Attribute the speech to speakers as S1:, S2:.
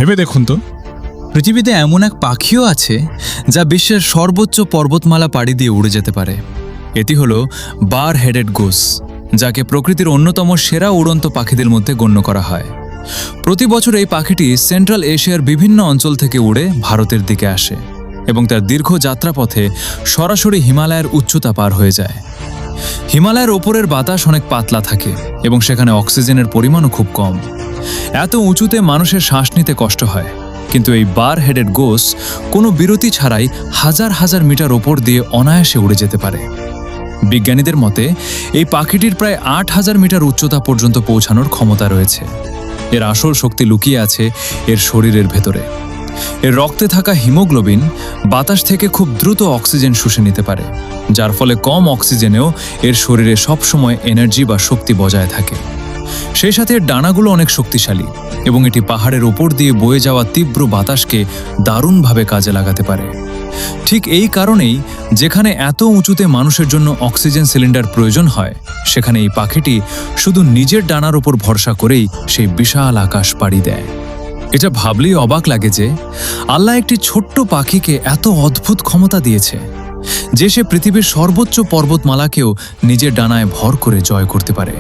S1: ভেবে দেখুন তো।
S2: পৃথিবীতে এমন এক পাখিও আছে যা বিশ্বের সর্বোচ্চ পর্বতমালা পাড়ি দিয়ে উড়ে যেতে পারে। এটি হলো বার হেডেড গোস, যাকে প্রকৃতির অন্যতম সেরা উড়ন্ত পাখিদের মধ্যে গণ্য করা হয়। প্রতি বছর এই পাখিটি সেন্ট্রাল এশিয়ার বিভিন্ন অঞ্চল থেকে উড়ে ভারতের দিকে আসে এবং তার দীর্ঘ যাত্রাপথে সরাসরি হিমালয়ের উচ্চতা পার হয়ে যায়। হিমালয়ের ওপরের বাতাস অনেক পাতলা থাকে এবং সেখানে অক্সিজেনের পরিমাণও খুব কম। এত উঁচুতে মানুষের শ্বাস নিতে কষ্ট হয়, কিন্তু এই বার হেডেড গোস কোনো বিরতি ছাড়াই হাজার হাজার মিটার ওপর দিয়ে অনায়াসে উড়ে যেতে পারে। বিজ্ঞানীদের মতে এই পাখিটির প্রায় ৮,০০০ মিটার উচ্চতা পর্যন্ত পৌঁছানোর ক্ষমতা রয়েছে। এর আসল শক্তি লুকিয়ে আছে এর শরীরের ভেতরে। এর রক্তে থাকা হিমোগ্লোবিন বাতাস থেকে খুব দ্রুত অক্সিজেন শুষে নিতে পারে, যার ফলে কম অক্সিজেনেও এর শরীরে সবসময় এনার্জি বা শক্তি বজায় থাকে। সেই সাথে এর ডানাগুলো অনেক শক্তিশালী এবং এটি পাহাড়ের ওপর দিয়ে বয়ে যাওয়া তীব্র বাতাসকে দারুণভাবে কাজে লাগাতে পারে। ঠিক এই কারণেই যেখানে এত উঁচুতে মানুষের জন্য অক্সিজেন সিলিন্ডার প্রয়োজন হয়, সেখানে এই পাখিটি শুধু নিজের ডানার ওপর ভরসা করেই সেই বিশাল আকাশ পাড়ি দেয়। এটা ভাবলেই অবাক লাগে যে আল্লাহ একটি ছোট্ট পাখিকে এত অদ্ভুত ক্ষমতা দিয়েছে যে সে পৃথিবীর সর্বোচ্চ পর্বতমালাকেও নিজের ডানায় ভর করে জয় করতে পারে।